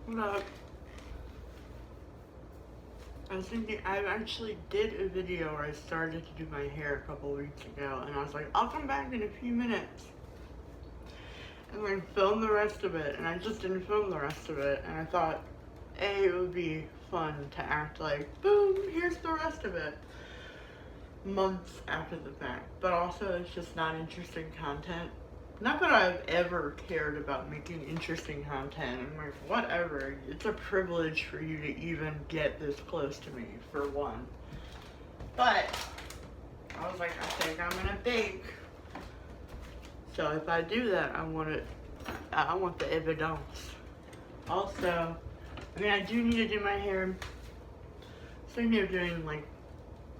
Look, I was thinking, I actually did a video where I started to do my hair a couple weeks ago, and I was like, I'll come back in a few minutes and like film the rest of it, and I just didn't film the rest of it, and I thought, A, it would be fun to act like, boom, here's the rest of it, months after the fact, but also it's just not interesting content. Not that I've ever cared about making interesting content. I'm like, whatever. It's a privilege for you to even get this close to me, for one. But I was like, I think I'm gonna bake. So if I do that, I want the evidence. Also, I mean, I do need to do my hair. Thinking of doing like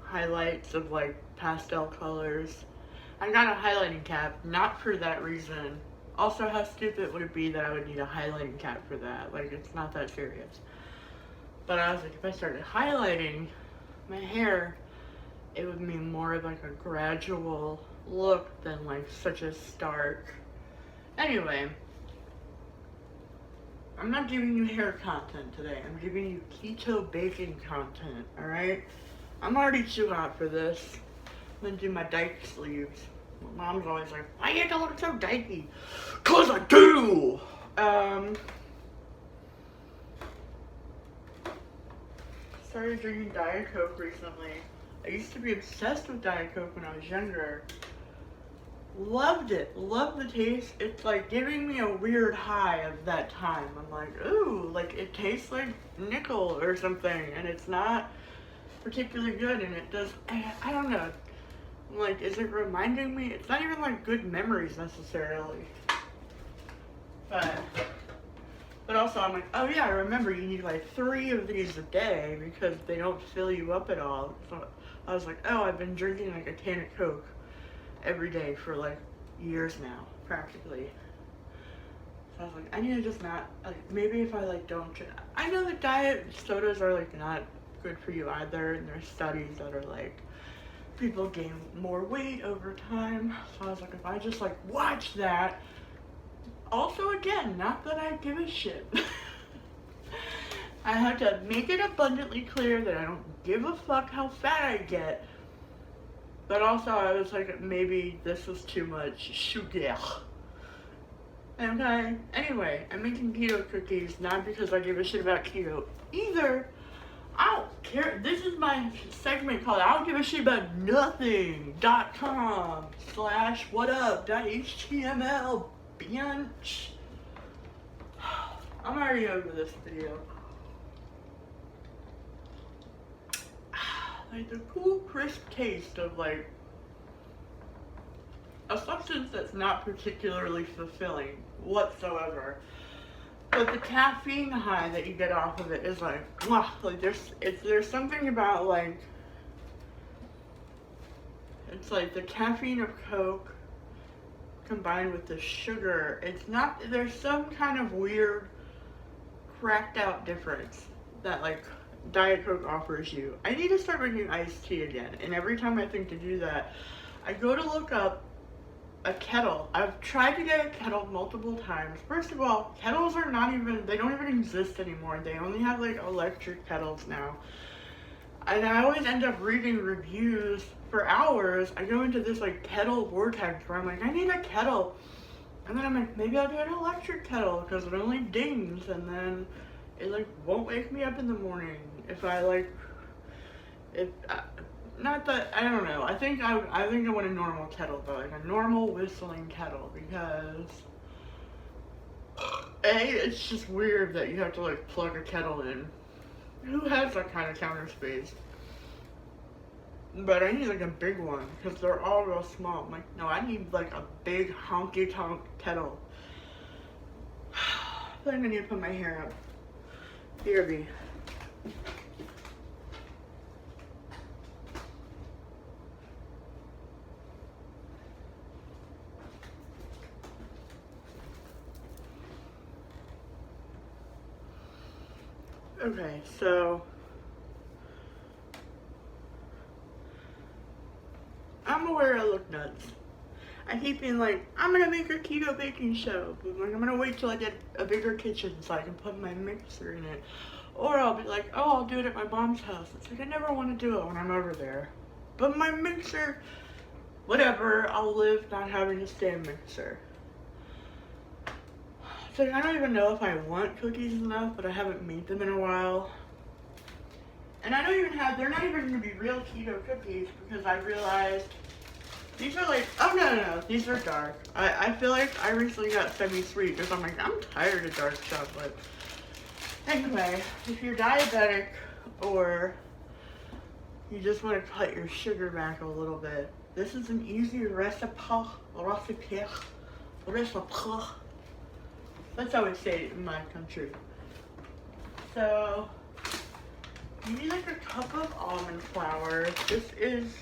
highlights of like pastel colors. I got a highlighting cap, not for that reason. Also, how stupid would it be that I would need a highlighting cap for that? Like, it's not that serious. But I was like, if I started highlighting my hair, it would mean more of like a gradual look than like such a stark. Anyway, I'm not giving you hair content today. I'm giving you keto baking content, alright? I'm already too hot for this. I'm gonna do my dyke sleeves. My mom's always like, why you have to look so dykey? 'Cause I do! Started drinking Diet Coke recently. I used to be obsessed with Diet Coke when I was younger. Loved it. Loved the taste. It's like giving me a weird high of that time. I'm like, ooh, like it tastes like nickel or something, and it's not particularly good, and it does, I don't know. Like, is it reminding me? It's not even like good memories necessarily. But also I'm like, oh yeah, I remember you need like 3 of these a day because they don't fill you up at all. So I was like, oh, I've been drinking like a can of Coke every day for like years now, practically. So I was like, I need to just not, like, maybe if I like don't drink. I know that diet sodas are like not good for you either, and there's studies that are like, people gain more weight over time. So I was like, if I just like watch that. Also, again, not that I give a shit. I have to make it abundantly clear that I don't give a fuck how fat I get. But also, I was like, maybe this was too much sugar. Okay, anyway, I'm making keto cookies, not because I give a shit about keto either. I don't care. This is my segment called I don't give a shit about nothing.com/whatup.html bitch. I'm already over this video. Like the cool crisp taste of like a substance that's not particularly fulfilling whatsoever. But the caffeine high that you get off of it is like, wow, like there's something about like, it's like the caffeine of Coke combined with the sugar. It's not, there's some kind of weird cracked out difference that like Diet Coke offers you. I need to start making iced tea again, and every time I think to do that, I go to look up a kettle. I've tried to get a kettle multiple times. First of all, kettles are not even, they don't even exist anymore. They only have like electric kettles now. And I always end up reading reviews for hours. I go into this like kettle vortex where I'm like, I need a kettle. And then I'm like, maybe I'll do an electric kettle because it only dings, and then it like won't wake me up in the morning if I like, not that, I don't know. I think I want a normal kettle though, like a normal whistling kettle, because A, it's just weird that you have to like plug a kettle in. Who has that kind of counter space? But I need like a big one because they're all real small. I'm like, no, I need like a big honky tonk kettle. I think I need to put my hair up. BRB. Okay, so I'm aware I look nuts. I I keep being like, I'm gonna make a keto baking show, but like, I'm gonna wait till I get a bigger kitchen so I can put my mixer in it. Or I'll be like, oh, I'll do it at my mom's house. It's like, I never want to do it when I'm over there. But my mixer, whatever, I'll live not having to stay a mixer. It's like, I don't even know if I want cookies enough, but I haven't made them in a while. And I don't even have, they're not even gonna be real keto cookies because I realized these are like, oh no, these are dark. I feel like I recently got semi-sweet because I'm like, I'm tired of dark chocolate. Anyway, if you're diabetic or you just want to cut your sugar back a little bit, this is an easy recipe. That's how we say it in my country. So, you need like a cup of almond flour. This is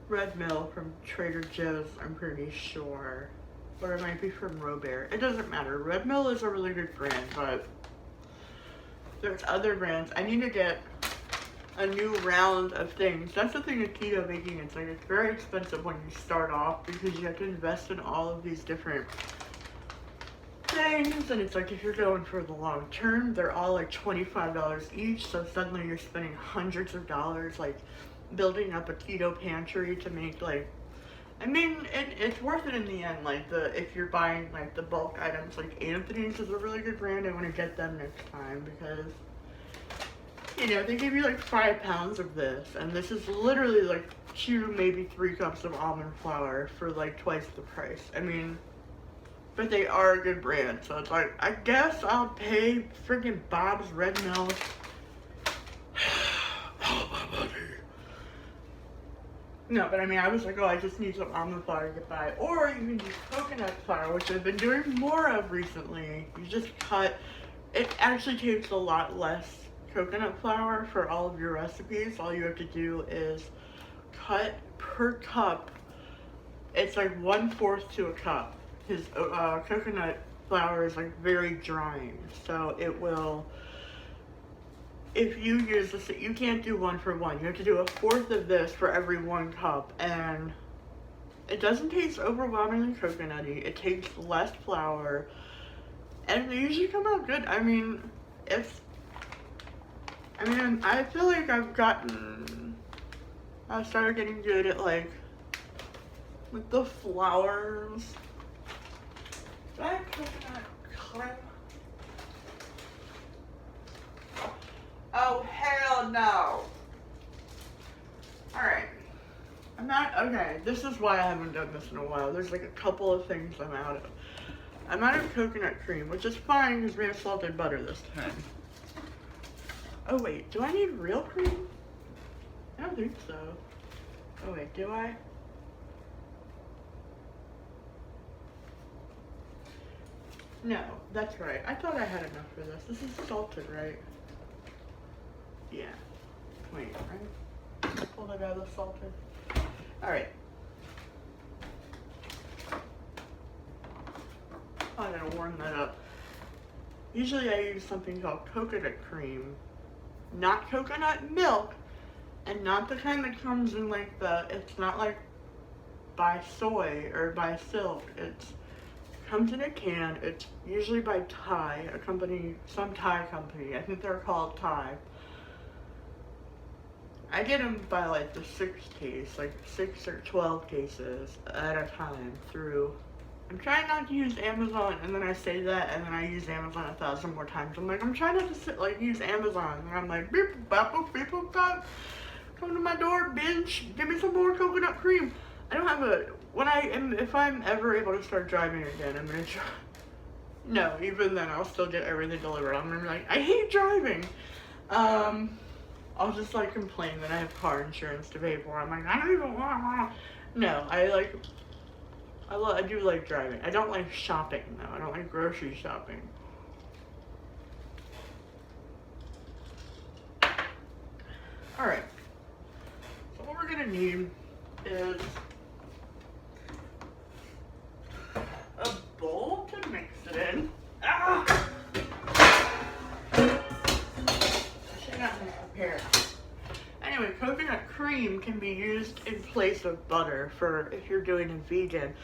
red mill from Trader Joe's, I'm pretty sure. Or it might be from Robert. It doesn't matter. Red Mill is a really good brand, but there's other brands. I need to get a new round of things. That's the thing with keto baking. It's like it's very expensive when you start off because you have to invest in all of these different things. And it's like if you're going for the long term, they're all like $25 each. So suddenly you're spending hundreds of dollars like building up a keto pantry to make like, I mean, it's worth it in the end. Like if you're buying like the bulk items, like Anthony's is a really good brand. I want to get them next time because, you know, they give you like 5 pounds of this, and this is literally like 2, maybe 3 cups of almond flour for like twice the price. I mean, but they are a good brand, so it's like, I guess I'll pay freaking Bob's Red Mill. Oh, my money. No, but I mean, I was like, oh, I just need some almond flour to get by. Or you can use coconut flour, which I've been doing more of recently. You just cut, it actually takes a lot less coconut flour for all of your recipes. All you have to do is cut per cup. It's like 1/4 to a cup. His coconut flour is like very drying, so it will, if you use this, you can't do 1 for 1. You have to do 1/4 of this for every 1 cup, and it doesn't taste overwhelmingly coconutty. It takes less flour, and they usually come out good. I mean, I feel like I started getting good at like with the flours. Do I have coconut cream? Oh, hell no. Alright. Okay, this is why I haven't done this in a while. There's like a couple of things I'm out of. I'm out of coconut cream, which is fine because we have salted butter this time. Oh wait, do I need real cream? I don't think so. Oh wait, do I? No, that's right. I thought I had enough for this. This is salted, right? Yeah. Wait, right? Pull it out of the salted. Alright. I gotta warm that up. Usually I use something called coconut cream, not coconut milk, and not the kind that comes in like it's not like by soy or by silk. It comes in a can. It's usually by Thai, some Thai company. I think they're called Thai. I get them by like the 6 case, like 6 or 12 cases at a time through. I'm trying not to use Amazon, and then I say that, and then I use Amazon 1,000 more times. I'm like, I'm trying not to use Amazon, and I'm like, beep, bop, boop, beep, boop, bop. Come to my door, bitch. Give me some more coconut cream. I don't have if I'm ever able to start driving again, I'm gonna try. No, even then, I'll still get everything delivered. I'm gonna be like, I hate driving. I'll just like complain that I have car insurance to pay for. I'm like, I don't even want. No, I do like driving. I don't like shopping though. I don't like grocery shopping. Alright. So what we're gonna need is a bowl to mix it in. Ah! I should not have prepared. Anyway, coconut cream. cream can be used in place of butter for if you're doing a vegan.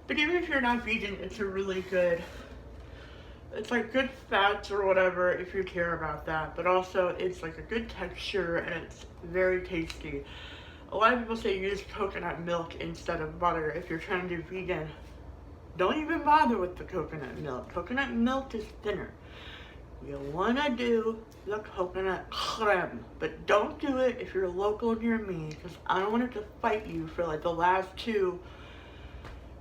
But even if you're not vegan, it's a really good, it's like good fats or whatever if you care about that. But also it's like a good texture and it's very tasty. A lot of people say use coconut milk instead of butter if you're trying to do vegan. Don't even bother with the coconut milk. Coconut milk is thinner. You want to do the coconut creme, but don't do it if you're local near me, because I don't want it to fight you for like the last two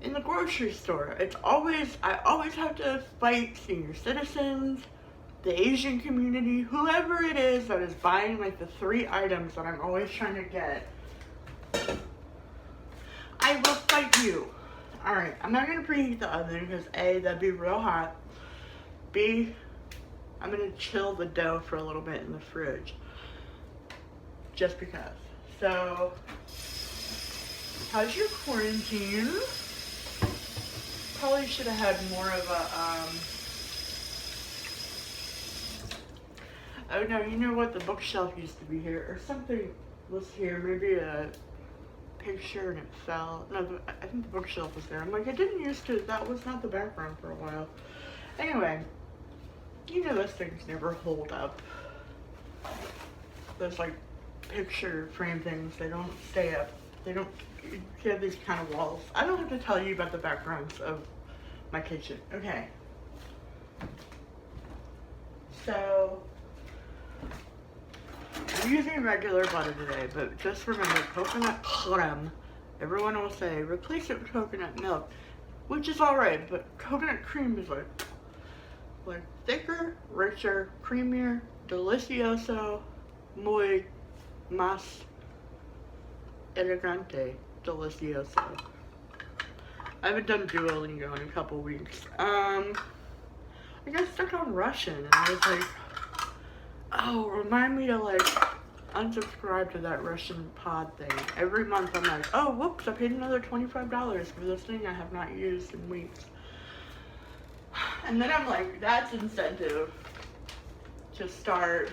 in the grocery store. I always have to fight senior citizens, the Asian community, whoever it is that is buying like the 3 items that I'm always trying to get. I will fight you. Alright, I'm not going to preheat the oven because A, that'd be real hot. B, I'm going to chill the dough for a little bit in the fridge. Just because. So, how's your quarantine? Probably should have had more of a, oh no, you know what? The bookshelf used to be here. Or something was here. Maybe a picture and it fell. No, I think the bookshelf was there. I'm like, I didn't used to. That was not the background for a while. Anyway, you know those things never hold up. Those like picture frame things, they don't stay up. They don't, you have these kind of walls. I don't have to tell you about the backgrounds of my kitchen. Okay. So, I'm using regular butter today, but just remember, coconut creme, everyone will say, replace it with coconut milk, which is alright, but coconut cream is like thicker, richer, creamier, delicioso, muy más elegante, delicioso. I haven't done Duolingo in a couple weeks. I got stuck on Russian, and I was like, oh, remind me to like unsubscribe to that Russian pod thing. Every month I'm like, oh, whoops, I paid another $25 for this thing I have not used in weeks. And then I'm like, that's incentive to start.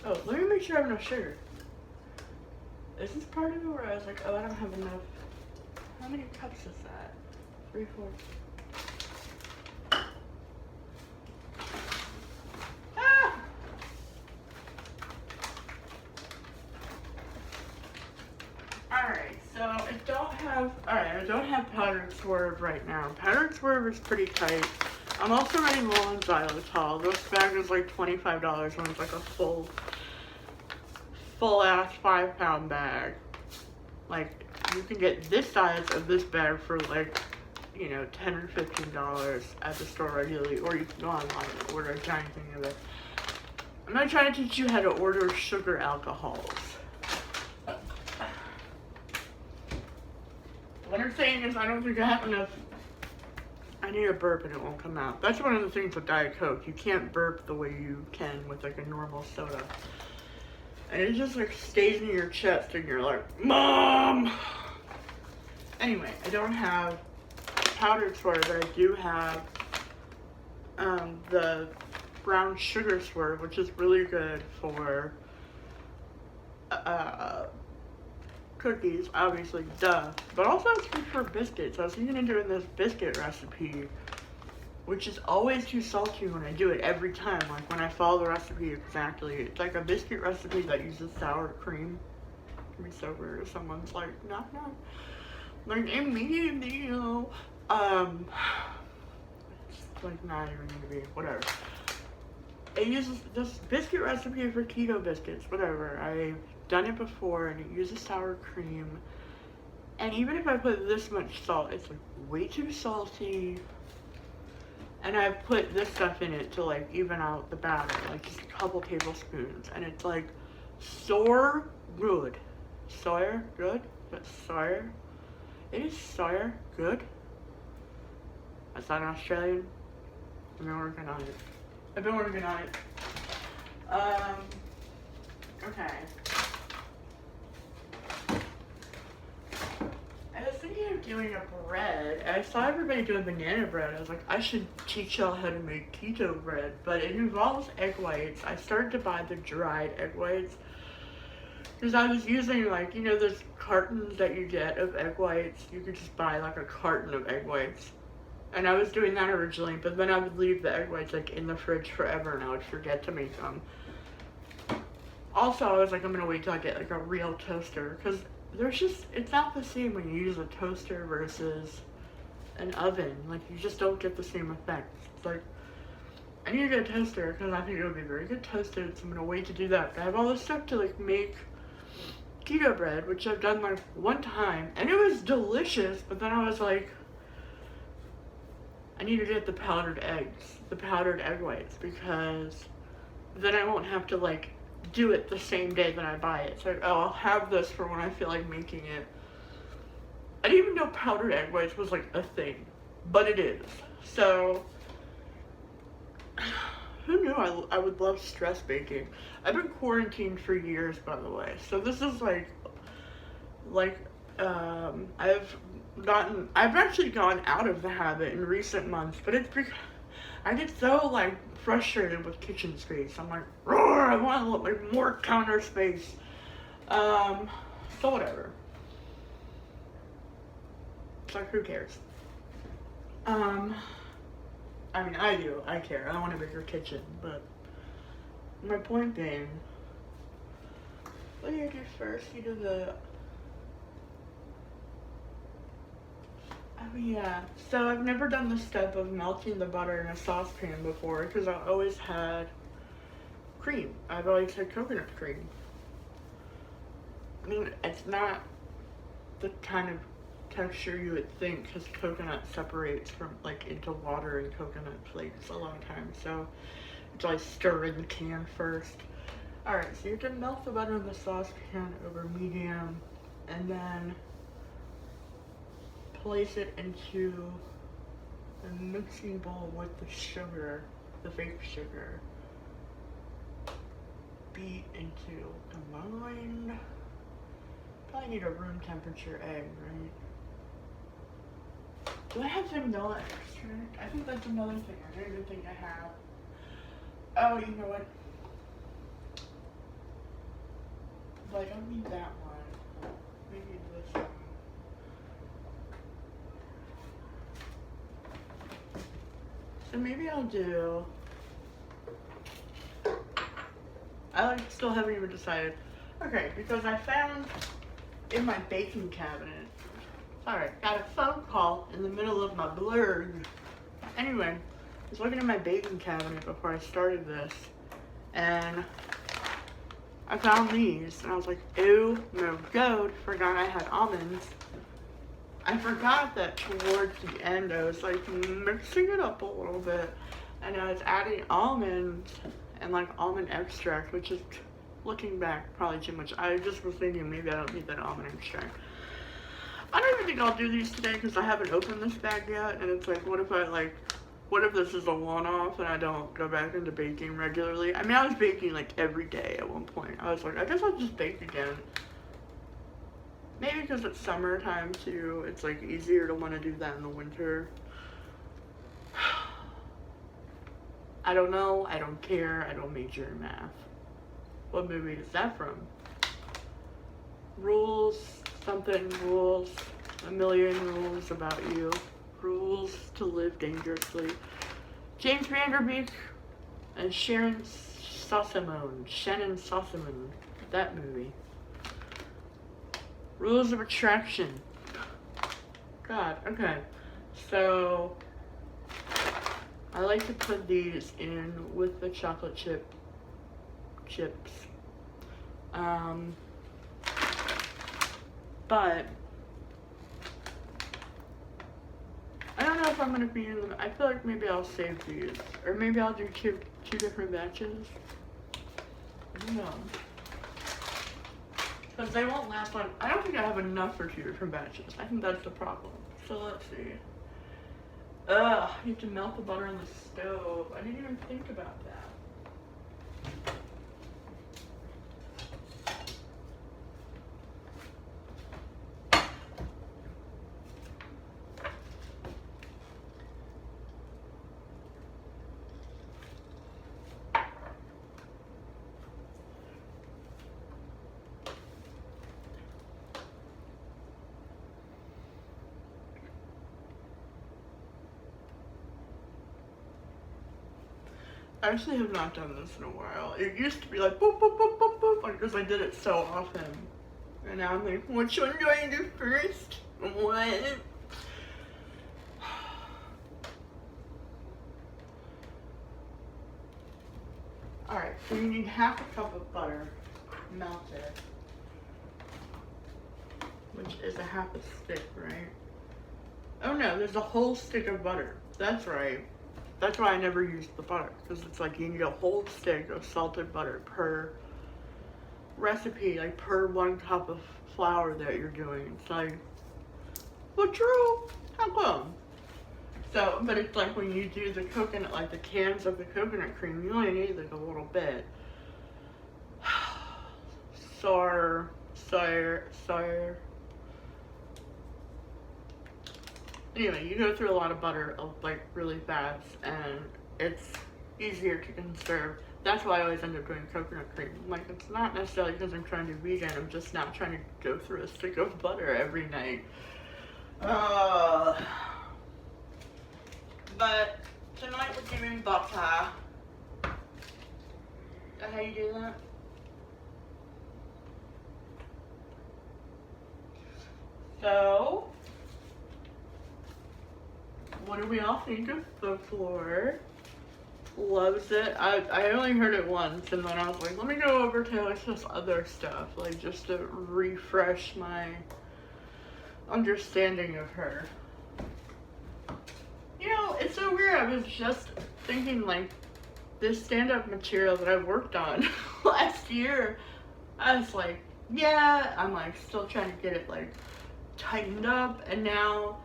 Oh, let me make sure I have enough sugar. Is this part of it where I was like, oh, I don't have enough? How many cups is that? 3, 4. Ah! Alright, so I don't have powdered swerve right now. Powdered swerve is pretty tight. I'm also running low on xylitol. This bag is like $25 when it's like a full ass 5-pound bag. Like, you can get this size of this bag for like, you know, $10 or $15 at the store regularly, or you can go online and order a giant thing of it. I'm not trying to teach you how to order sugar alcohols. What I'm saying is I don't think I have enough. I need a burp and it won't come out. That's one of the things with Diet Coke. You can't burp the way you can with like a normal soda. And it just like stays in your chest and you're like, Mom! Anyway, I don't have powdered swerve, but I do have the brown sugar swerve, which is really good for cookies, obviously, duh. But also it's good for biscuits. I was thinking of doing this biscuit recipe, which is always too salty when I do it every time. Like when I follow the recipe exactly. It's like a biscuit recipe that uses sour cream. It'd be so weird if someone's like, knock knock. Like immediately, you know. It's like not even gonna be, whatever. It uses this biscuit recipe for keto biscuits, whatever. I've done it before and it uses sour cream. And even if I put this much salt, it's like way too salty. And I've put this stuff in it to like even out the batter, like just a couple tablespoons. And it's like so good. Sour good? But sour? It is sour good. That's not Australian. I've been working on it. Okay. I was thinking of doing a bread. I saw everybody doing banana bread. I was like, I should teach y'all how to make keto bread. But it involves egg whites. I started to buy the dried egg whites. Because I was using, like, you know, those cartons that you get of egg whites. You could just buy, like, a carton of egg whites. And I was doing that originally, but then I would leave the egg whites, like, in the fridge forever, and I would forget to make them. Also, I was like, I'm gonna wait till I get, like, a real toaster. Because there's just, it's not the same when you use a toaster versus an oven. Like, you just don't get the same effect. It's like, I need to get a toaster because I think it would be very good toasted, so I'm gonna wait to do that. I have all this stuff to, like, make keto bread, which I've done, like, one time, and it was delicious, but then I was like, I need to get the powdered eggs, the powdered egg whites, because then I won't have to, like, do it the same day that I buy it. It's like, oh, I'll have this for when I feel like making it. I didn't even know powdered egg whites was, like, a thing, but it is. So, who knew I would love stress baking? I've been quarantined for years, by the way, so this is, I've actually gone out of the habit in recent months, but it's because I get so, like, frustrated with kitchen space. I'm like, roar, I want, like, more counter space. So whatever. It's like, who cares? I mean, I do. I care. I want a bigger kitchen, but my point being, what do you do first? You do the... Oh yeah, so I've never done the step of melting the butter in a saucepan before because I've always had cream. I've always had coconut cream. I mean, it's not the kind of texture you would think because coconut separates from, like, into water and coconut flakes a lot of times. So it's like stir in the can first. Alright, so you can melt the butter in the saucepan over medium and then place it into a mixing bowl with the sugar, the fake sugar. Beat into combined. Probably need a room temperature egg, right? Do I have vanilla extract? I think that's another thing I don't even think I have. Oh, you know what? But I don't need that one. Maybe this one. So maybe I'll do... I still haven't even decided. Okay, because I found in my baking cabinet. Sorry, got a phone call in the middle of my blurg. Anyway, I was looking in my baking cabinet before I started this, and I found these, and I was like, ew, no good, forgot I had almonds. I forgot that towards the end I was like mixing it up a little bit, and I was adding almonds and like almond extract, which is, looking back, probably too much. I just was thinking maybe I don't need that almond extract. I don't even think I'll do these today because I haven't opened this bag yet, and it's like, what if this is a one-off and I don't go back into baking regularly? I mean, I was baking like every day at one point. I was like, I guess I'll just bake again. Maybe because it's summertime too, it's like easier to want to do that in the winter. I don't know, I don't care, I don't major in math. What movie is that from? Rules, something, rules, a million rules about you. Rules to live dangerously. James Vanderbeek and Shannon Sossamon, that movie. Rules of attraction. God, okay. So, I like to put these in with the chocolate chips. But I don't know if I'm gonna be in them. I feel like maybe I'll save these, or maybe I'll do two different batches. I don't know, because they won't last long. I don't think I have enough for 2 different batches. I think that's the problem. So let's see. Ugh, you have to melt the butter on the stove. I didn't even think about that. I actually have not done this in a while. It used to be like boop, boop, boop, boop, boop, because I did it so often. And now I'm like, which one do I do first? What? Alright, so you need half a cup of butter melted, which is a half a stick, right? Oh no, there's a whole stick of butter. That's right. That's why I never used the butter, because it's like you need a whole stick of salted butter per recipe, like per 1 cup of flour that you're doing. It's like, well, true, how come? So, but it's like when you do the coconut, like the cans of the coconut cream, you only need like a little bit. Sour. Anyway, you go through a lot of butter like really fast, and it's easier to conserve. That's why I always end up doing coconut cream. Like, it's not necessarily because I'm trying to be vegan, I'm just not trying to go through a stick of butter every night. But tonight we're doing butter. How you do that? So, what do we all think of the floor? Loves it. I only heard it once, and then I was like, let me go over to like this other stuff, like just to refresh my understanding of her. You know, it's so weird. I was just thinking, like, this stand-up material that I worked on last year, I was like, yeah, I'm like still trying to get it like tightened up, and now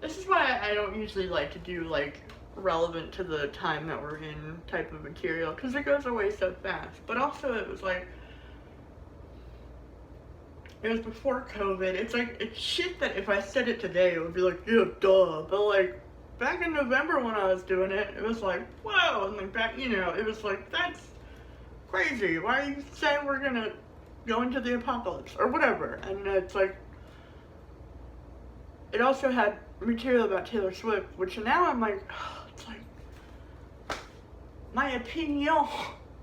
this is why I don't usually like to do like relevant to the time that we're in type of material, because it goes away so fast. But also it was like, it was before COVID. It's like, it's shit that if I said it today, it would be like, yeah, duh. But like, back in November when I was doing it, it was like, whoa. And like back, you know, it was like, that's crazy. Why are you saying we're gonna go into the apocalypse or whatever? And it's like, it also had material about Taylor Swift, which now I'm like, it's like, my opinion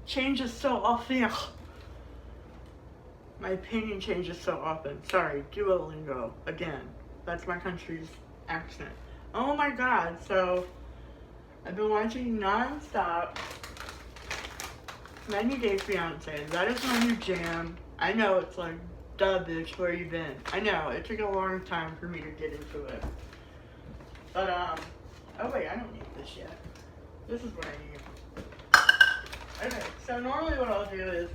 changes so often. My opinion changes so often. Sorry, Duolingo, again. That's my country's accent. Oh my god, so I've been watching non-stop 90 Day Fiancé. That is my new jam. I know, it's like, duh, bitch, where you been? I know, it took a long time for me to get into it. But, oh wait, I don't need this yet. This is what I need. Okay, so normally what I'll do is,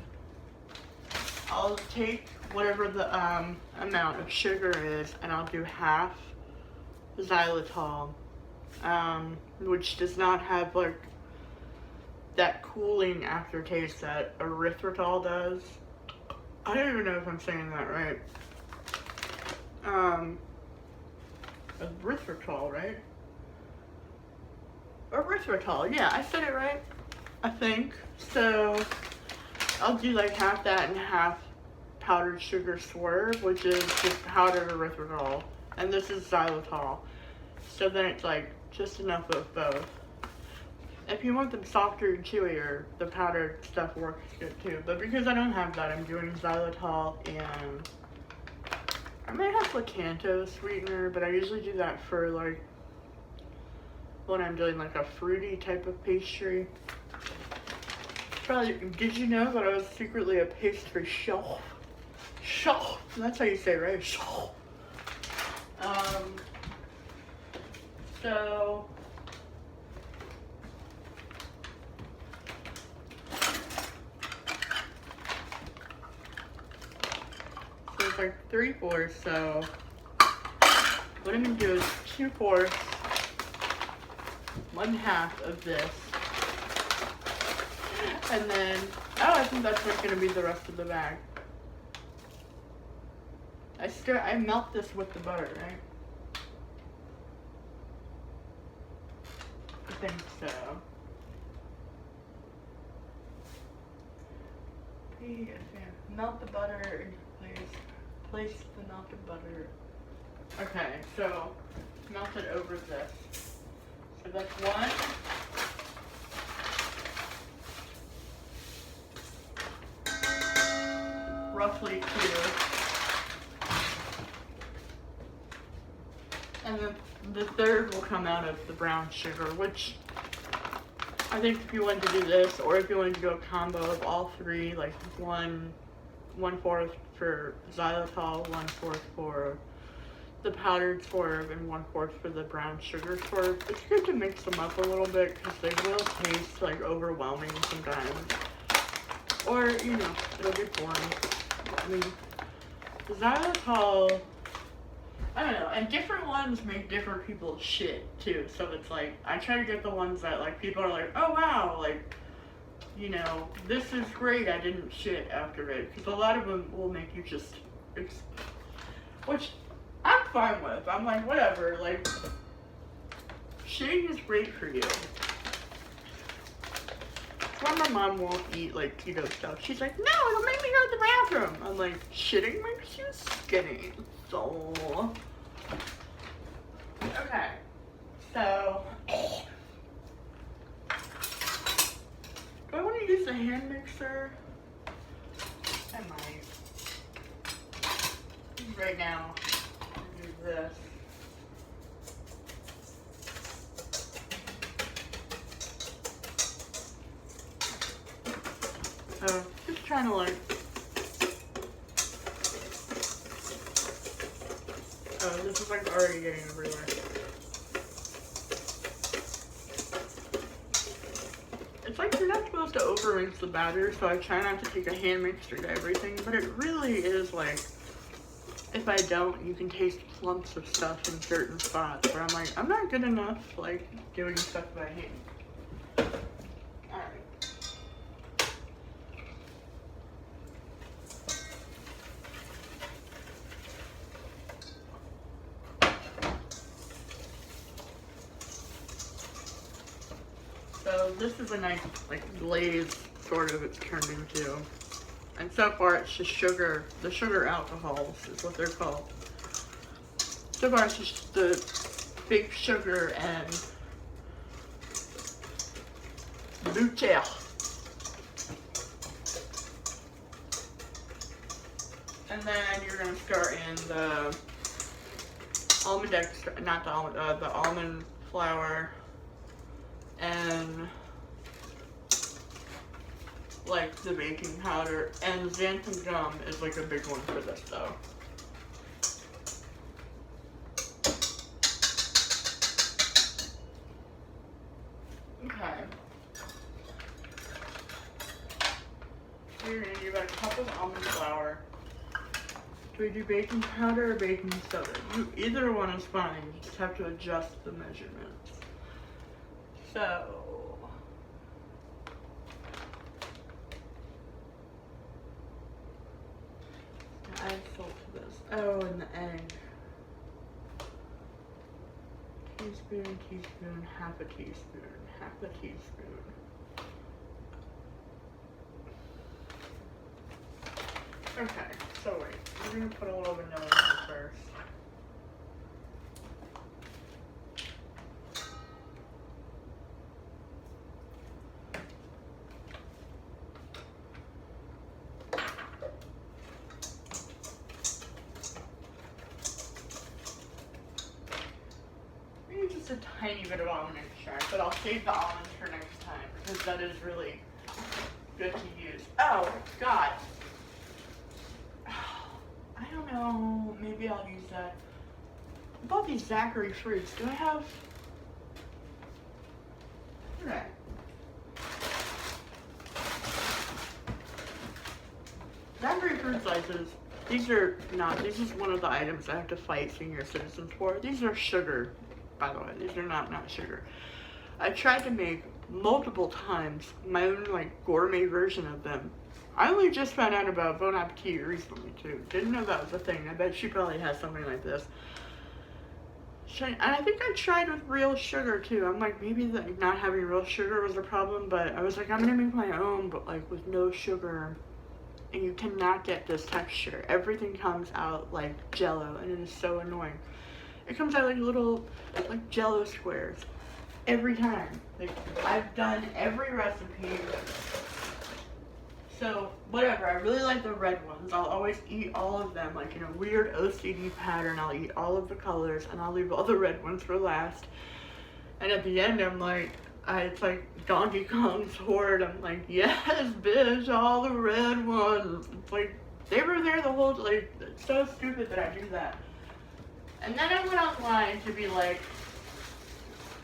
I'll take whatever the amount of sugar is, and I'll do half xylitol, which does not have like that cooling aftertaste that erythritol does. I don't even know if I'm saying that right. Erythritol, right? Erythritol, yeah, I said it right, I think. So I'll do like half that and half powdered sugar swerve, which is just powdered erythritol, and this is xylitol. So then it's like just enough of both. If you want them softer and chewier, the powdered stuff works good too. But because I don't have that, I'm doing xylitol, and I might have Lakanto sweetener, but I usually do that for like when I'm doing like a fruity type of pastry. Probably, did you know that I was secretly a pastry chef? Chef, that's how you say it, right? Chef. So it's like 3/4. So what I'm gonna do is 2/4, 1/2 of this. And then, oh, I think that's what's gonna be the rest of the bag. I melt this with the butter, right? I think so. Melt the butter into place. Place the melted butter. Okay, so melt it over this. So that's 1. roughly 2. And then the third will come out of the brown sugar, which I think if you wanted to do this, or if you wanted to do a combo of all 3, like 1/4 for xylitol, 1/4 for the powdered swerve, and 1/4 for the brown sugar swerve. It's good to mix them up a little bit because they will taste like overwhelming sometimes. Or, you know, it'll get boring. I mean, the xylitol, I don't know, and different ones make different people's shit too. So it's like, I try to get the ones that like people are like, oh wow, like, you know, this is great, I didn't shit after it. Because a lot of them will make you just, which I'm fine with. I'm like, whatever, like, shitting is great for you. That's why my mom won't eat like keto stuff. She's like, no, it'll make me go to the bathroom. I'm like, shitting makes you skinny. So, okay, so, do I want to use the hand mixer? I might. Right now, I'll do this. So, just trying to like, oh, this is like already getting everywhere. It's like you're not supposed to over rinse the batter, so I try not to take a hand mixer to everything, but it really is like, if I don't, you can taste clumps of stuff in certain spots where I'm like, I'm not good enough, like, doing stuff by hand. Alright. So this is a nice, like, glaze, sort of, it's turned into. And so far it's just sugar, the sugar alcohols is what they're called. So far it's just the big sugar and butter. And then you're gonna start in the almond extra, not the almond, the almond flour, and like the baking powder, and xanthan gum is like a big one for this though. Okay. So you're gonna do about a cup of almond flour. Do we do baking powder or baking soda? Either one is fine, you just have to adjust the measurements. So, add salt to this. Oh, and the egg. Teaspoon, teaspoon, half a teaspoon, half a teaspoon. Okay, so wait, we're gonna put a little vanilla in there first. Maybe just a tiny bit of almond extract, but I'll save the almonds for next time because that is really good to use. Oh, God. I don't know, maybe I'll use that. I bought these Zachary fruits. Do I have? Okay. Zachary fruit slices. These are not, this is one of the items I have to fight senior citizens for. These are sugar, by the way. These are not sugar. I tried to make multiple times my own like gourmet version of them. I only just found out about Bon Appetit recently too. Didn't know that was a thing. I bet she probably has something like this. And I think I tried with real sugar too. I'm like, maybe not having real sugar was a problem, but I was like, I'm gonna make my own, but like with no sugar. And you cannot get this texture. Everything comes out like Jello, and it is so annoying. It comes out like little, like Jello squares every time. Like I've done every recipe So, whatever, I really like the red ones. I'll always eat all of them, like in a weird OCD pattern. I'll eat all of the colors, and I'll leave all the red ones for last. And at the end, I'm like, it's like Donkey Kong's horde. I'm like, yes, bitch, all the red ones. It's like, they were there the whole, like, it's so stupid that I do that. And then I went online to be like,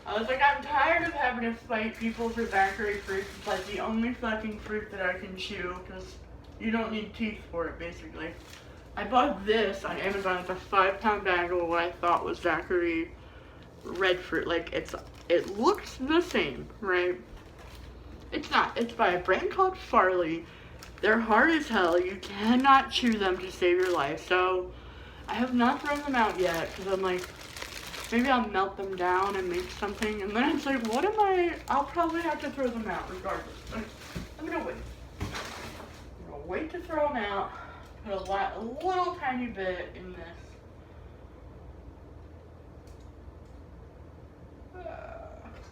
I was like, I'm tired of having to fight people for Zachary fruit. It's like the only fucking fruit that I can chew, because you don't need teeth for it, basically. I bought this on Amazon. It's a 5-pound bag of what I thought was Zachary red fruit. Like, it looks the same, right? It's not. It's by a brand called Farley. They're hard as hell. You cannot chew them to save your life. So I have not thrown them out yet, because I'm like, maybe I'll melt them down and make something. And then it's like, I'll probably have to throw them out regardless. But I'm gonna wait. I'm gonna wait to throw them out. Put a little tiny bit in this.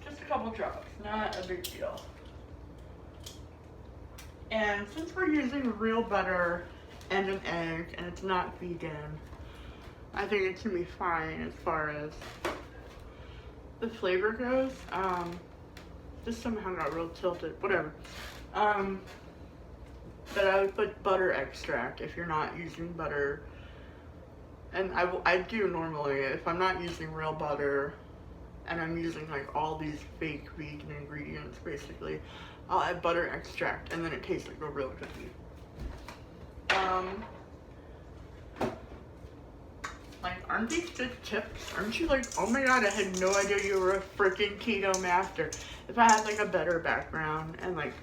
Just a couple drops, not a big deal. And since we're using real butter and an egg, and it's not vegan, I think it's gonna be fine as far as the flavor goes. This somehow got real tilted, whatever. But I would put butter extract if you're not using butter. And I do normally, if I'm not using real butter, and I'm using like all these fake vegan ingredients, basically, I'll add butter extract, and then it tastes like a real cookie. Like, aren't these good tips? Aren't you like, oh my god, I had no idea you were a freaking keto master. If I had like a better background and like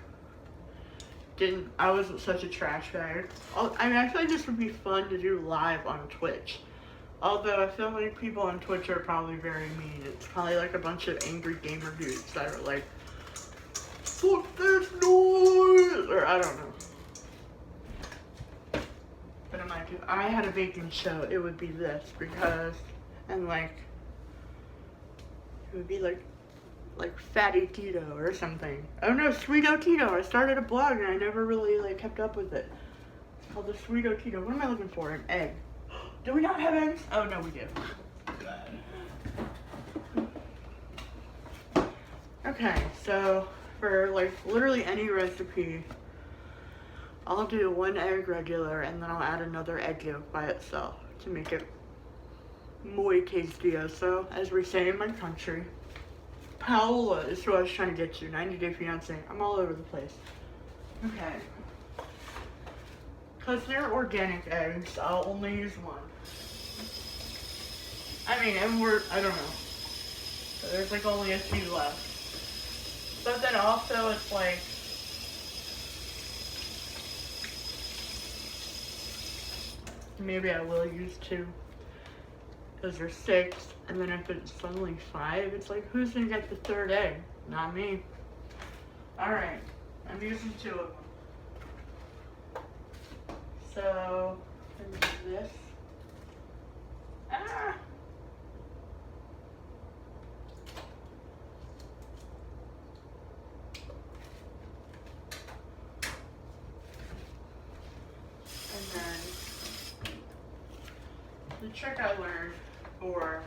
I wasn't such a trash bag. I mean, I feel like this would be fun to do live on Twitch. Although I feel like people on Twitch are probably very mean. It's probably like a bunch of angry gamer dudes that are like, fuck this noise, or I don't know. But if I had a baking show, it would be this, because, and like, it would be like Fatty Keto or something. Oh no, Sweeto Keto. I started a blog and I never really like kept up with it. It's called the Sweeto Keto. What am I looking for? An egg. Do we not have eggs? Oh no, we do. Okay, so for like literally any recipe, I'll do 1 egg regular, and then I'll add another egg yolk by itself to make it muy tastioso, as we say in my country. Paola is who I was trying to get to. 90 Day Fiance. I'm all over the place. Okay. Because they're organic eggs, I'll only use 1. I mean, and I don't know. So there's like only a few left. But then also it's like, maybe I will use 2. Because there's 6, and then if it's suddenly 5, it's like, who's gonna get the 3rd egg? Not me. Alright, I'm using 2 of them. So, let me do this. Ah! And then, the trick I learned for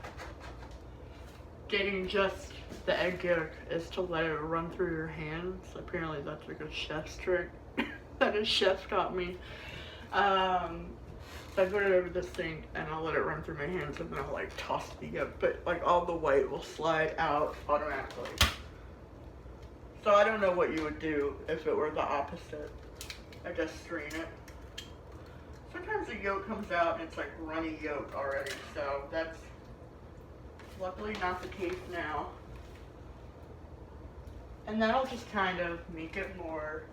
getting just the egg yolk is to let it run through your hands. Apparently that's like a chef's trick that a chef taught me. So I put it over this sink and I'll let it run through my hands, and then I'll like toss the yolk, but like all the white will slide out automatically. So I don't know what you would do if it were the opposite. I just strain it. Sometimes the yolk comes out and it's like runny yolk already, so that's luckily not the case now. And that'll just kind of make it more,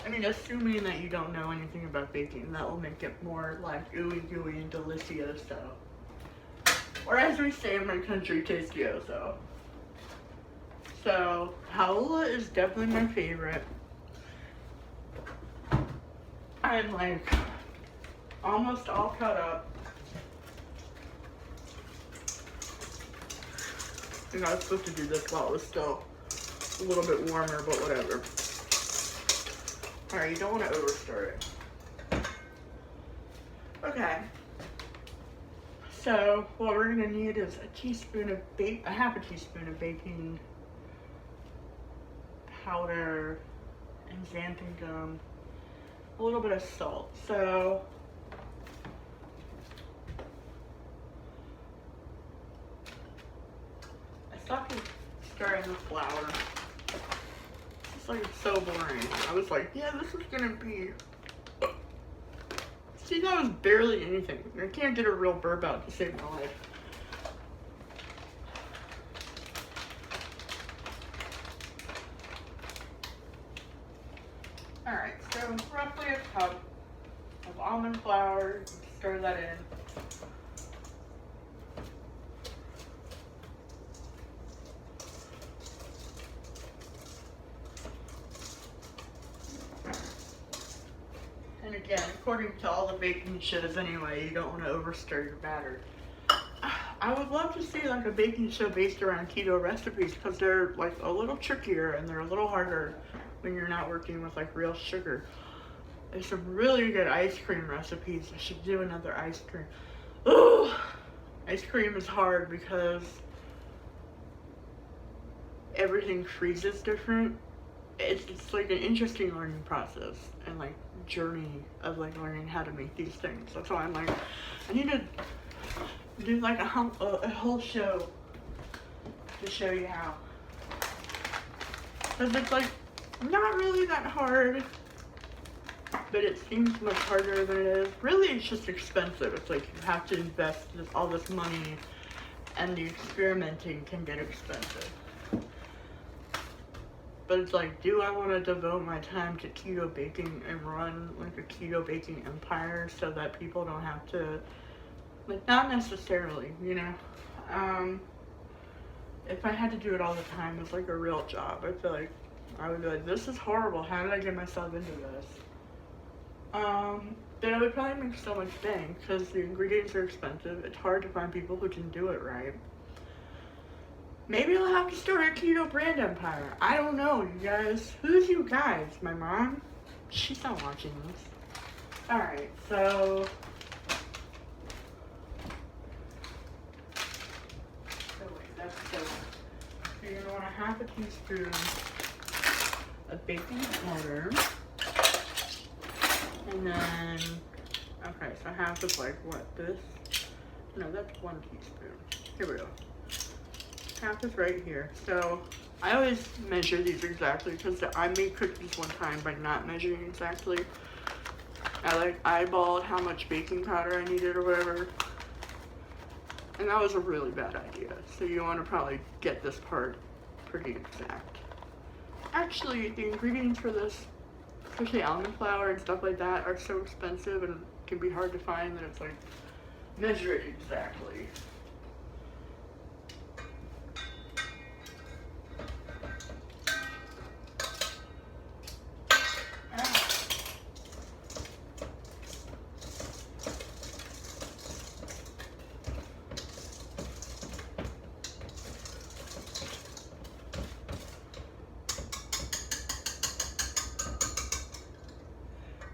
I mean, assuming that you don't know anything about baking, that will make it more like ooey gooey and delicioso. Or as we say in my country, tastioso. So, Paola is definitely my favorite. I'm like almost all cut up. I think I was supposed to do this while it was still a little bit warmer, but whatever. Alright, you don't want to overstir it. Okay. So what we're gonna need is a half a teaspoon of baking powder and xanthan gum, a little bit of salt. So I stopped stirring the flour. It's like so boring. I was like, yeah, this is gonna be. See, that was barely anything. I can't get a real burp out to save my life. Alright, so roughly a cup of almond flour. Stir that in. And again, according to all the baking shows anyway, you don't want to overstir your batter. I would love to see like a baking show based around keto recipes because they're like a little trickier and they're a little harder when you're not working with like real sugar. There's some really good ice cream recipes. I should do another ice cream. Ooh, ice cream is hard because everything freezes different. It's like an interesting learning process and like journey of like learning how to make these things. That's why I'm like, I need to do like a whole show to show you how. Because it's like not really that hard, but it seems much harder than it is. Really, it's just expensive. It's like you have to invest all this money and the experimenting can get expensive. But it's like, do I want to devote my time to keto baking and run like a keto baking empire so that people don't have to, like, not necessarily, you know. If I had to do it all the time, it's like a real job. I feel like I would be like, this is horrible. How did I get myself into this? But I would probably make so much bang because the ingredients are expensive. It's hard to find people who can do it right. Maybe I'll have to start a keto brand empire. I don't know, you guys. Who's you guys? My mom? She's not watching this. Alright, so wait, that's so you're gonna want a half a teaspoon of baking powder. And then okay, so half is like what, this? No, that's 1 teaspoon. Here we go. Half is right here. So I always measure these exactly because I made cookies one time by not measuring exactly. I like eyeballed how much baking powder I needed or whatever. And that was a really bad idea. So you want to probably get this part pretty exact. Actually, the ingredients for this, especially almond flour and stuff like that, are so expensive and can be hard to find that it's like, measure it exactly.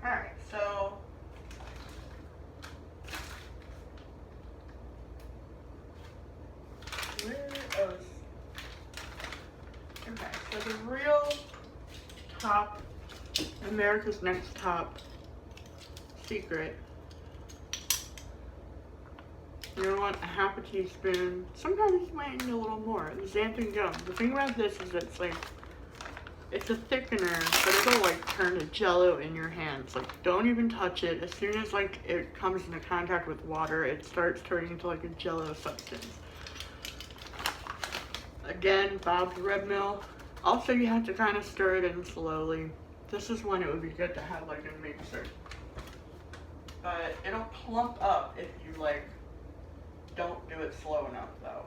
Alright, so okay, so the real top, America's Next Top secret, you're gonna want a half a teaspoon. Sometimes you might need a little more. The xanthan gum. The thing about this is it's like, it's a thickener, but it'll like turn to jello in your hands. Like, don't even touch it. As soon as like it comes into contact with water, it starts turning into like a jello substance. Again, Bob's Red Mill. Also, you have to kind of stir it in slowly. This is when it would be good to have like a mixer. But it'll clump up if you like don't do it slow enough though.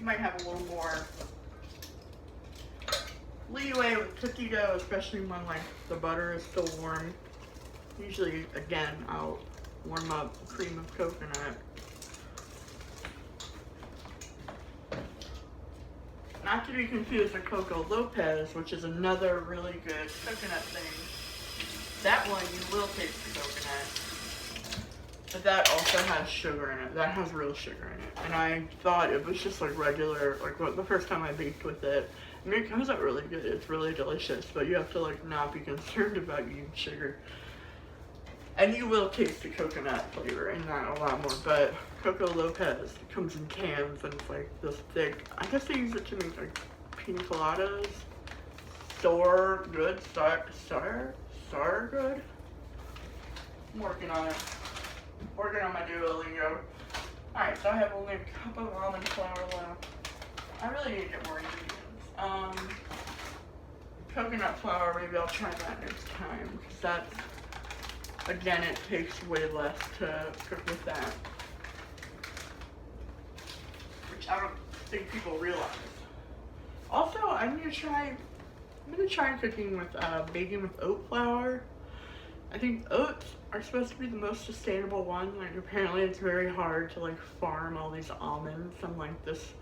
Might have a little more easy way with cookie dough, especially when like the butter is still warm. Usually, again, I'll warm up cream of coconut. Not to be confused with Coco Lopez, which is another really good coconut thing. That one you will taste the coconut, but that also has sugar in it. That has real sugar in it. And I thought it was just like regular, like the first time I baked with it. I mean, it comes out really good. It's really delicious, but you have to like not be concerned about eating sugar. And you will taste the coconut flavor in that a lot more, but Coco Lopez comes in cans and it's like this thick. I guess they use it to make like pina coladas. Sour good. I'm working on it. Working on my Duolingo. Alright, so I have only a cup of almond flour left. I really need to get more ingredients. Coconut flour, maybe I'll try that next time, because that's, again, it takes way less to cook with that. Which I don't think people realize. Also, I'm gonna try cooking with, baking with oat flour. I think oats are supposed to be the most sustainable one. Like, apparently it's very hard to like farm all these almonds. And like this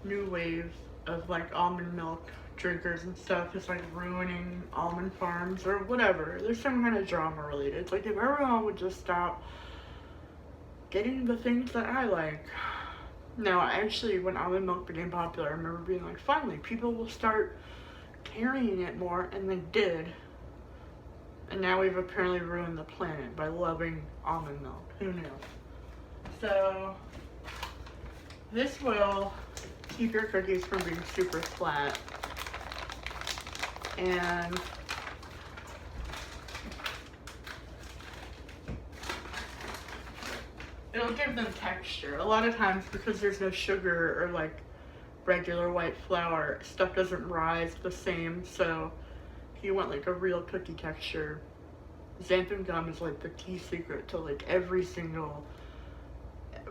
new wave of like almond milk drinkers and stuff is like ruining almond farms or whatever. There's some kind of drama related. It's like if everyone would just stop getting the things that I like. Now, actually, when almond milk became popular, I remember being like, finally, people will start carrying it more, and they did. And now we've apparently ruined the planet by loving almond milk. Who knew? So, this will keep your cookies from being super flat. And it'll give them texture. A lot of times, because there's no sugar or like regular white flour, stuff doesn't rise the same. So if you want like a real cookie texture, xanthan gum is like the key secret to like every single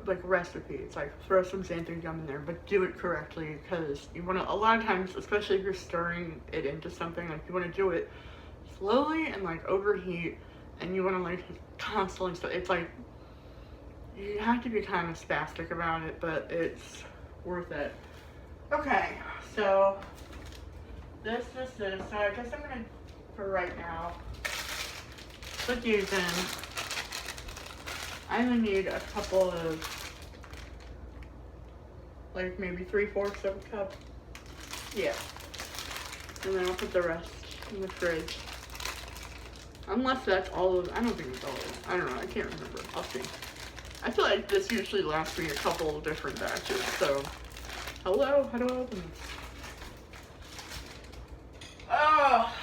like recipe. It's like throw some xanthan gum in there, but do it correctly, because you want to, a lot of times, especially if you're stirring it into something, like you want to do it slowly and like overheat, and you want to like constantly, so it's like you have to be kind of spastic about it, but it's worth it. Okay, so this. So I guess I'm gonna, for right now, put these in. I only need a couple of, like maybe 3/4 of a cup. Yeah. And then I'll put the rest in the fridge. Unless that's all of, I don't think it's all of it. I don't know, I can't remember. I'll see. I feel like this usually lasts me a couple of different batches, so. Hello, how do I open this? Oh!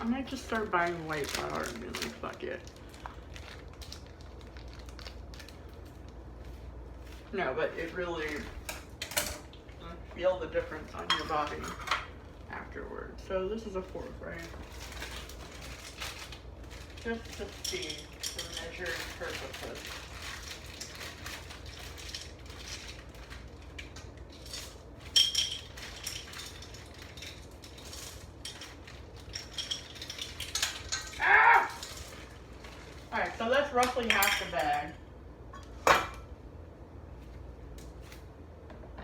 I might just start buying white flour and be like, fuck it. No, but it really, I feel the difference on your body afterwards. So this is a 4th, right? Just to see, for measuring purposes. Ah! Alright, so that's roughly half the bag.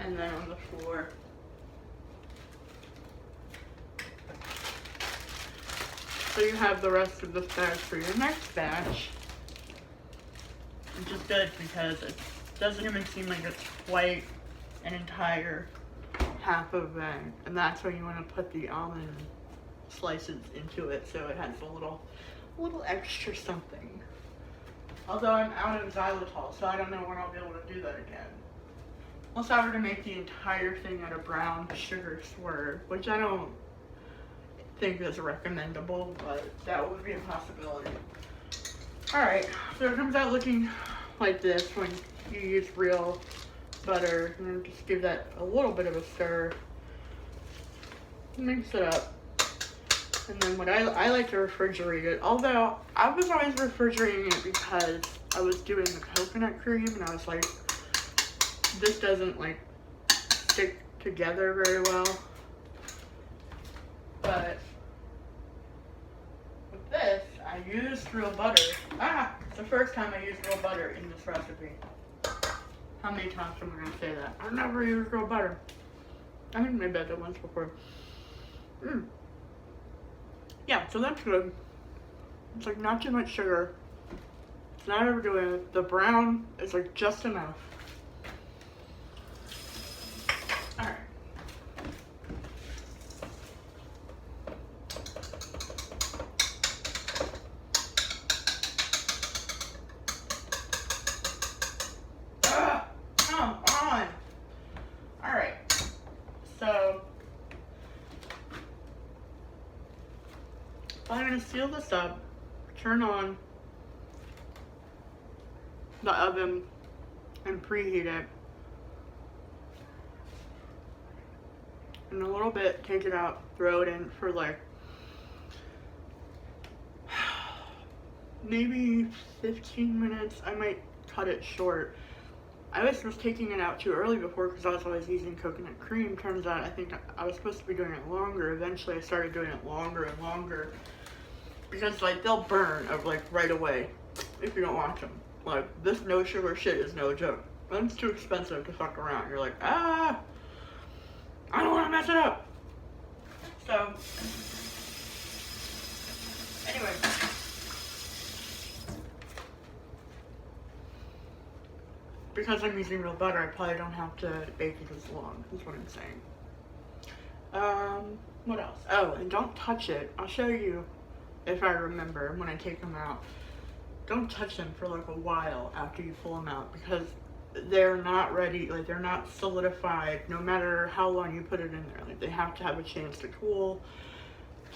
And then on the floor. So you have the rest of this bag for your next batch. Which is good because it doesn't even seem like it's quite an entire half of a bag. And that's when you want to put the almond slices into it, so it has a little extra something. Although I'm out of xylitol, so I don't know when I'll be able to do that again. Unless I were to make the entire thing out of brown sugar swerve, which I don't think is recommendable, but that would be a possibility. Alright, so it comes out looking like this when you use real butter. And then just give that a little bit of a stir. Mix it up. And then what I like to refrigerate it, although I was always refrigerating it because I was doing the coconut cream and I was like, this doesn't like stick together very well. But with this, I used real butter. It's the first time I used real butter in this recipe. How many times am I going to say that? I've never used real butter. I think maybe I did once before. Yeah, so that's good. It's like not too much sugar. It's not overdoing it. The brown is like just enough. Alright. Come on! Alright. So I'm going to seal this up, turn on the oven, and preheat it. In a little bit, take it out, throw it in for like maybe 15 minutes. I might cut it short. I was taking it out too early before because I was always using coconut cream. Turns out I think I was supposed to be doing it longer. Eventually I started doing it longer and longer because like they'll burn like right away if you don't watch them. Like this no sugar shit is no joke. But it's too expensive to fuck around. You're like, I don't want to mess it up. So anyway. Because I'm using real butter, I probably don't have to bake it as long, is what I'm saying. What else? Oh, and don't touch it. I'll show you if I remember when I take them out. Don't touch them for like a while after you pull them out because they're not ready, like they're not solidified no matter how long you put it in there. Like they have to have a chance to cool,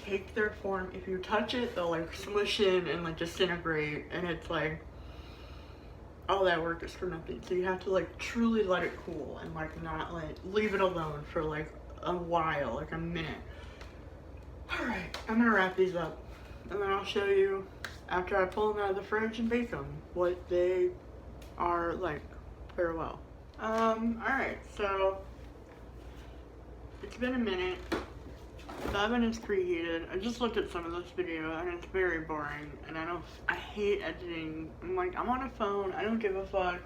take their form. If you touch it, they'll like smush in and like disintegrate, and it's like all that work is for nothing. So you have to like truly let it cool and like not like leave it alone for like a while, like a minute. Alright, I'm gonna wrap these up and then I'll show you after I pull them out of the fridge and bake them what they are like. Farewell. Alright, so it's been a minute. The oven is preheated. I just looked at some of this video and it's very boring and I hate editing. I'm like, I'm on a phone, I don't give a fuck.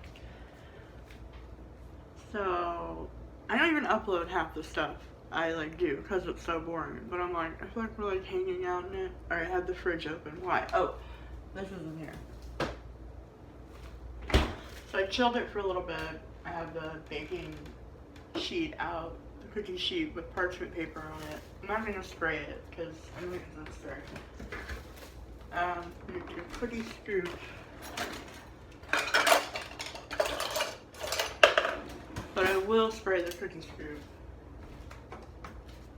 So I don't even upload half the stuff I like do because it's so boring. But I'm like, I feel like we're like hanging out in it. Alright, I have the fridge open. Why? Oh, this isn't here. So I chilled it for a little bit. I have the baking sheet out, the cookie sheet with parchment paper on it. I'm not gonna spray it because I don't think it's necessary. Do cookie scoop. But I will spray the cookie scoop.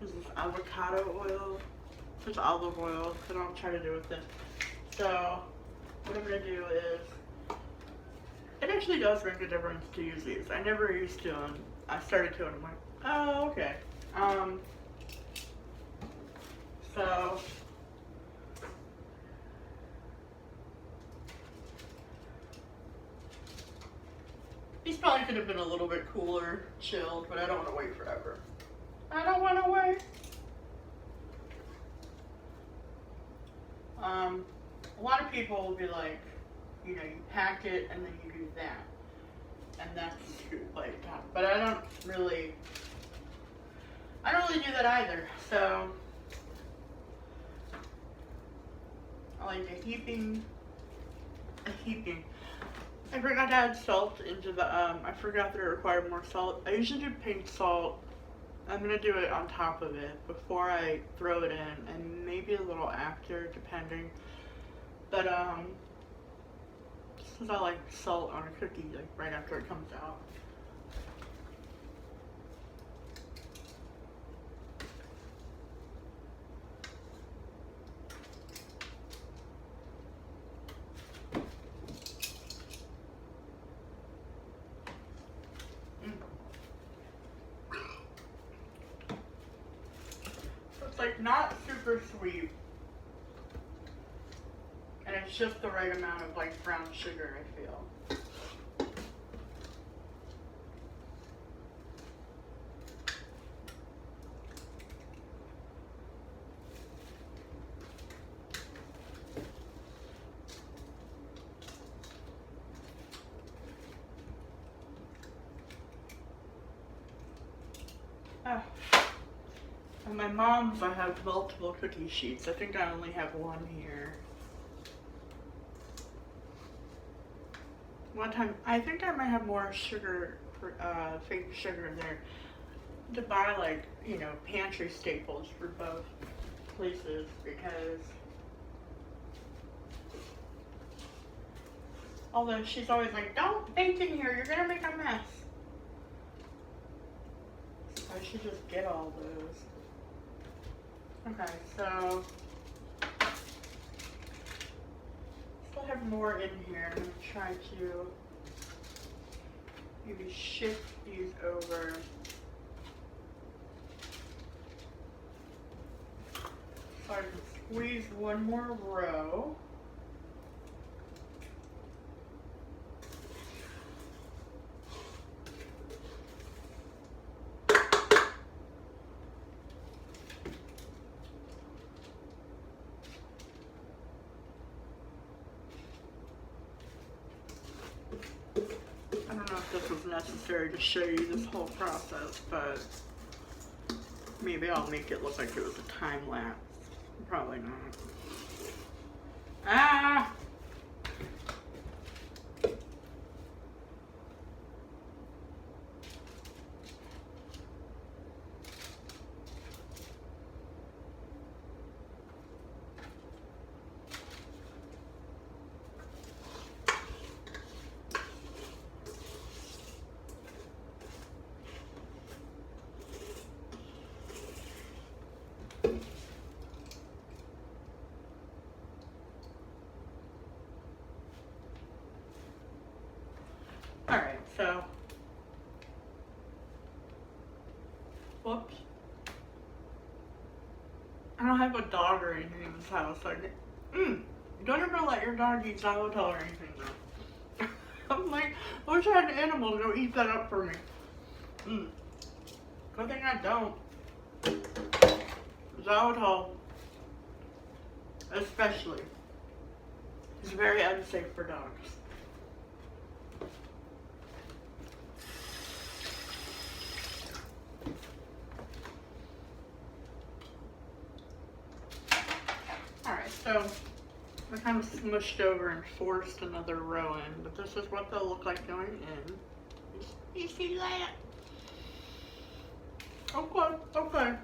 This is avocado oil. There's olive oil. That's what I'll try to do with this. So what I'm gonna do is, it actually does make a difference to use these. I never used to, and I started to, and I'm like, oh, okay. So these probably could have been a little bit cooler, chilled, but I don't want to wait forever. I don't want to wait. A lot of people will be like, you know, you pack it and then you do that. And that's like that. But I don't really do that either. So I like a heaping. I forgot to add salt into the, I forgot that it required more salt. I usually do pink salt. I'm gonna do it on top of it before I throw it in, and maybe a little after, depending. But, since I like salt on a cookie, like right after it comes out. So it's like not super super sweet. And it's just the right amount of like brown sugar, I feel. Oh. And my mom's, I have multiple cookie sheets. I think I only have one here. One time, I think I might have more sugar, fake sugar there to buy, like, you know, pantry staples for both places, because although she's always like, don't bake in here, you're gonna make a mess. I should just get all those. Okay, so still have more in here. I'm gonna try to maybe shift these over. So I can squeeze one more row. I don't know if this was necessary to show you this whole process, but maybe I'll make it look like it was a time lapse. Probably not. Ah! Alright, so, whoops. I don't have a dog or anything in this house. Like, don't ever let your dog eat xylitol or anything though. I'm like, I wish I had an animal to go eat that up for me. Good thing I don't. Xylitol, especially, is very unsafe for dogs. Alright, so I kind of smushed over and forced another row in, but this is what they'll look like going in. You see that? Okay, okay.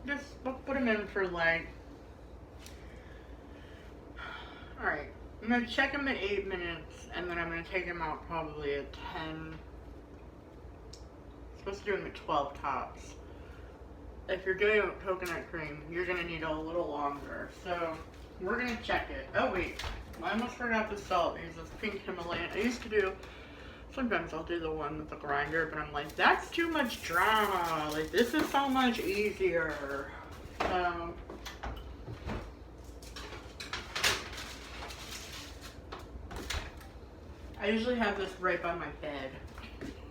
Just put them in for like... Alright, I'm going to check them at 8 minutes, and then I'm going to take them out probably at 10. I'm supposed to do them at 12 tops. If you're doing it with coconut cream, you're going to need a little longer. So, we're going to check it. Oh wait, I almost forgot the salt. Use this pink Himalayan. I used to do... Sometimes I'll do the one with the grinder, but I'm like, that's too much drama. Like, this is so much easier. So, I usually have this right by my bed.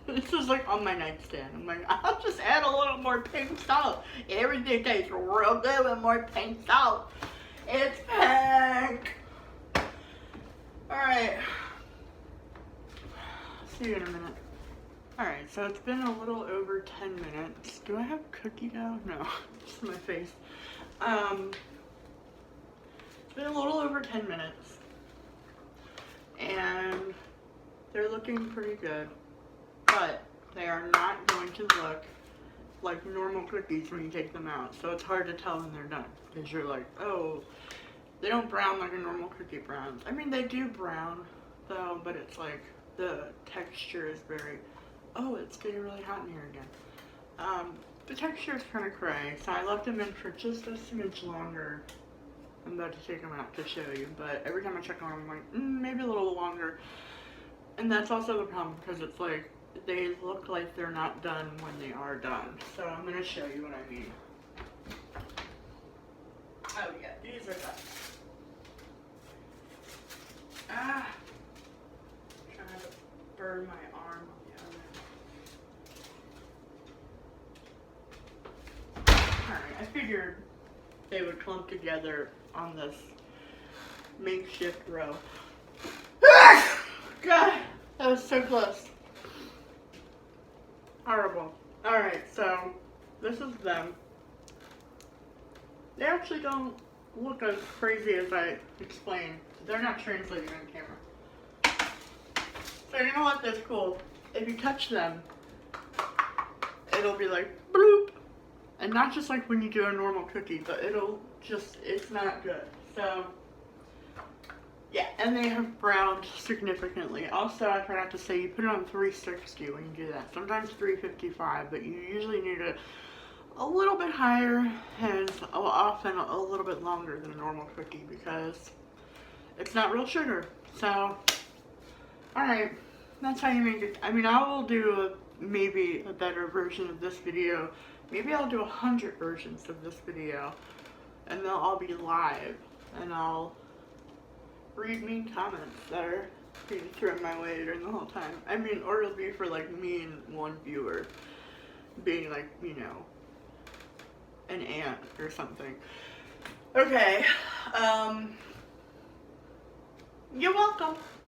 This is like on my nightstand. I'm like, I'll just add a little more pink salt. Everything tastes real good with more pink salt. It's pink. Alright. See you in a minute. Alright, so it's been a little over 10 minutes. Do I have cookie dough? No, just my face. It's been a little over 10 minutes. And they're looking pretty good. But they are not going to look like normal cookies when you take them out. So it's hard to tell when they're done. Because you're like, oh, they don't brown like a normal cookie browns. I mean, they do brown, though, but it's like, the texture is very, oh, it's getting really hot in here again. The texture is kind of cray, so I left them in for just a smidge longer. I'm about to take them out to show you, but every time I check on them, I'm like, maybe a little longer. And that's also the problem, because it's like, they look like they're not done when they are done. So I'm going to show you what I mean. Oh yeah, these are done. Ah, trying to burn my arm on the oven. Alright, I figured they would clump together on this makeshift row. God, that was so close. Horrible. Alright, so this is them. They actually don't look as crazy as I explained. They're not translating on camera. So you know what, that's cool. If you touch them, it'll be like bloop. And not just like when you do a normal cookie, but it'll just, it's not good. So, yeah, and they have browned significantly. Also, I forgot to say, you put it on 360 when you do that. Sometimes 355, but you usually need it a little bit higher and often a little bit longer than a normal cookie because it's not real sugar. So, alright, that's how you make it. I mean, I will do maybe a better version of this video. Maybe I'll do 100 versions of this video and they'll all be live and I'll read mean comments that are being thrown my way during the whole time. I mean, or it'll be for like me and one viewer being like, you know, an ant or something. Okay, you're welcome.